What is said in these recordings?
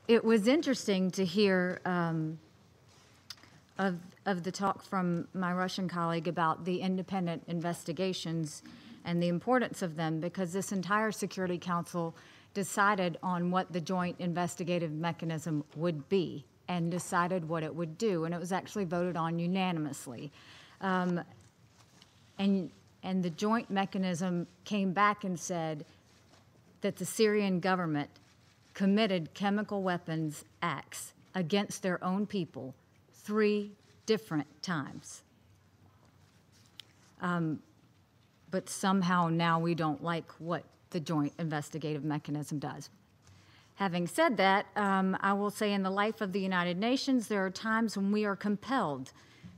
It was interesting to hear of the talk from my Russian colleague about the independent investigations and the importance of them, because this entire Security Council decided on what the joint investigative mechanism would be and decided what it would do, and it was actually voted on unanimously. And the joint mechanism came back and said that the Syrian government committed chemical weapons acts against their own people 3 different times. But somehow now we don't like what the joint investigative mechanism does. Having said that, I will say in the life of the United Nations, there are times when we are compelled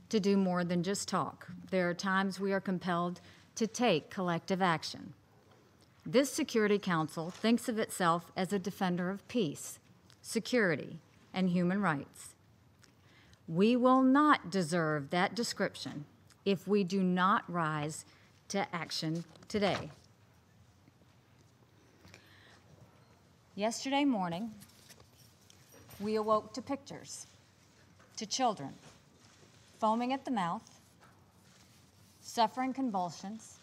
to do more than just talk. There are times we are compelled to take collective action. This Security Council thinks of itself as a defender of peace, security, and human rights. We will not deserve that description if we do not rise to action today. Yesterday morning, we awoke to pictures, to children foaming at the mouth, suffering convulsions,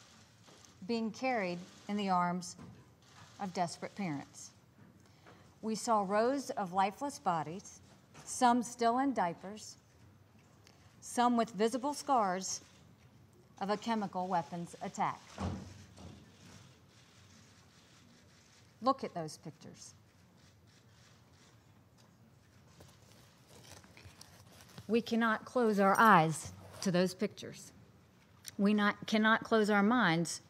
being carried in the arms of desperate parents. We saw rows of lifeless bodies, some still in diapers, some with visible scars of a chemical weapons attack. Look at those pictures. We cannot close our eyes to those pictures. We cannot close our minds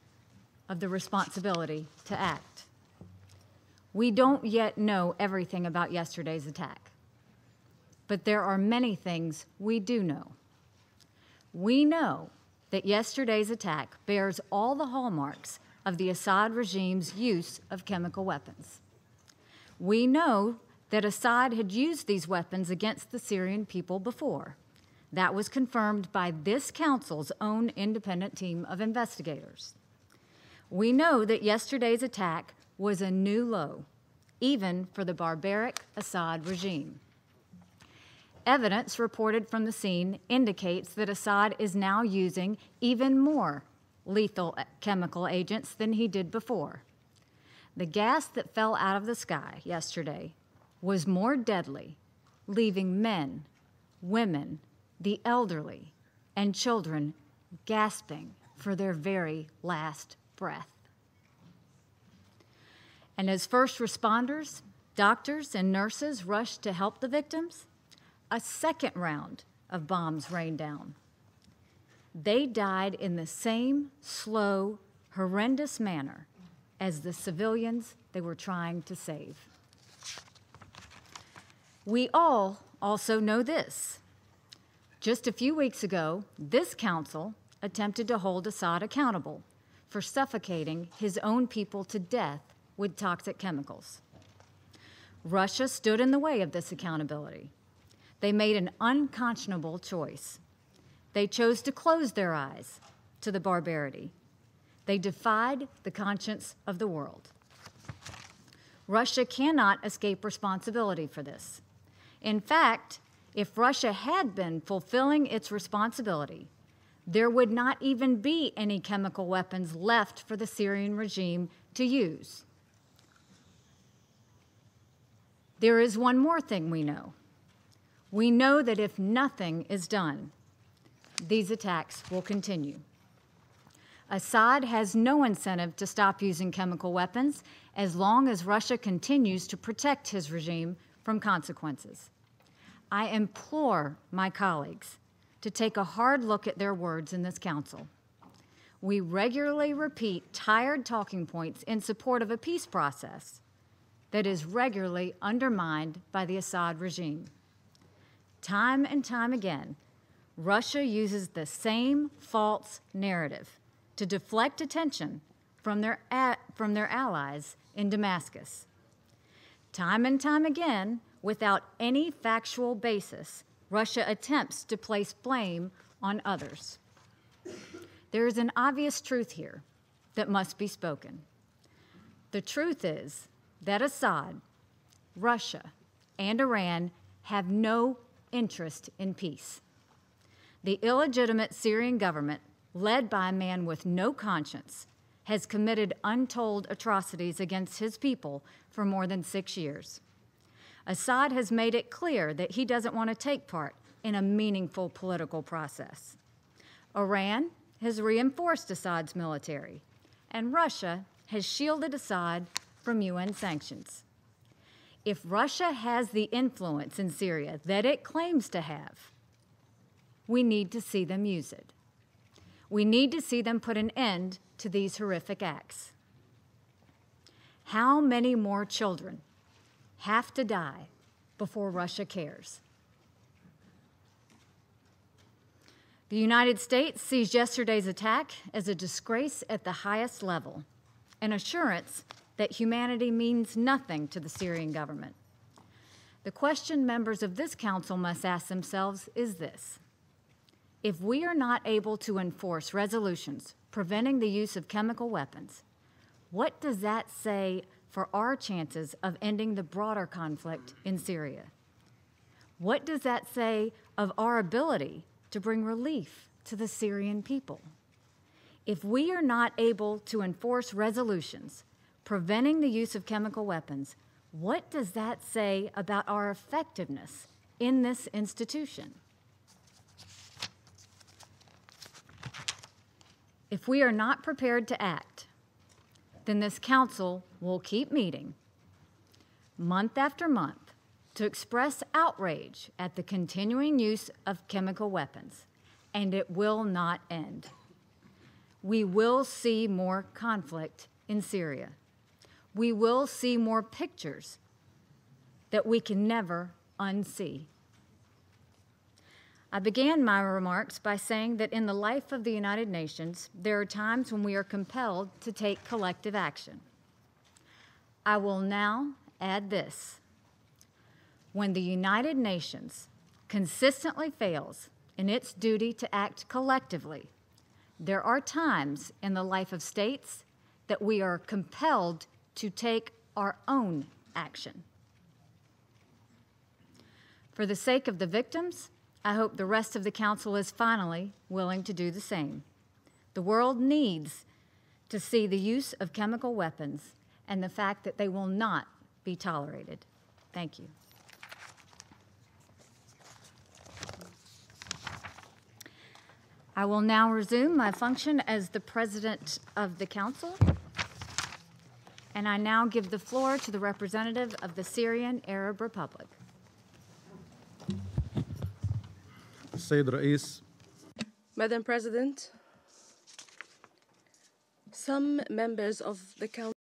of the responsibility to act. We don't yet know everything about yesterday's attack, but there are many things we do know. We know that yesterday's attack bears all the hallmarks of the Assad regime's use of chemical weapons. We know that Assad had used these weapons against the Syrian people before. That was confirmed by this council's own independent team of investigators. We know that yesterday's attack was a new low, even for the barbaric Assad regime. Evidence reported from the scene indicates that Assad is now using even more lethal chemical agents than he did before. The gas that fell out of the sky yesterday was more deadly, leaving men, women, the elderly, and children gasping for their very last breath. And as first responders, doctors, and nurses rushed to help the victims, a second round of bombs rained down. They died in the same slow, horrendous manner as the civilians they were trying to save. We all also know this. Just a few weeks ago, this council attempted to hold Assad accountable for suffocating his own people to death with toxic chemicals. Russia stood in the way of this accountability. They made an unconscionable choice. They chose to close their eyes to the barbarity. They defied the conscience of the world. Russia cannot escape responsibility for this. In fact, if Russia had been fulfilling its responsibility, there would not even be any chemical weapons left for the Syrian regime to use. There is one more thing we know. We know that if nothing is done, these attacks will continue. Assad has no incentive to stop using chemical weapons as long as Russia continues to protect his regime from consequences. I implore my colleagues to take a hard look at their words in this council. We regularly repeat tired talking points in support of a peace process that is regularly undermined by the Assad regime. Time and time again, Russia uses the same false narrative to deflect attention from their allies in Damascus. Time and time again, without any factual basis, Russia attempts to place blame on others. There is an obvious truth here that must be spoken. The truth is that Assad, Russia, and Iran have no interest in peace. The illegitimate Syrian government, led by a man with no conscience, has committed untold atrocities against his people for more than 6 years. Assad has made it clear that he doesn't want to take part in a meaningful political process. Iran has reinforced Assad's military, and Russia has shielded Assad from UN sanctions. If Russia has the influence in Syria that it claims to have, we need to see them use it. We need to see them put an end to these horrific acts. How many more children have to die before Russia cares? The United States sees yesterday's attack as a disgrace at the highest level, an assurance that humanity means nothing to the Syrian government. The question members of this council must ask themselves is this: if we are not able to enforce resolutions preventing the use of chemical weapons, what does that say for our chances of ending the broader conflict in Syria? What does that say of our ability to bring relief to the Syrian people? If we are not able to enforce resolutions preventing the use of chemical weapons, what does that say about our effectiveness in this institution? If we are not prepared to act, then this council will keep meeting month after month to express outrage at the continuing use of chemical weapons, and it will not end. We will see more conflict in Syria. We will see more pictures that we can never unsee. I began my remarks by saying that in the life of the United Nations, there are times when we are compelled to take collective action. I will now add this: when the United Nations consistently fails in its duty to act collectively, there are times in the life of states that we are compelled to take our own action. For the sake of the victims, I hope the rest of the council is finally willing to do the same. The world needs to see the use of chemical weapons and the fact that they will not be tolerated. Thank you. I will now resume my function as the President of the Council, and I now give the floor to the representative of the Syrian Arab Republic. Madam President, some members of the Council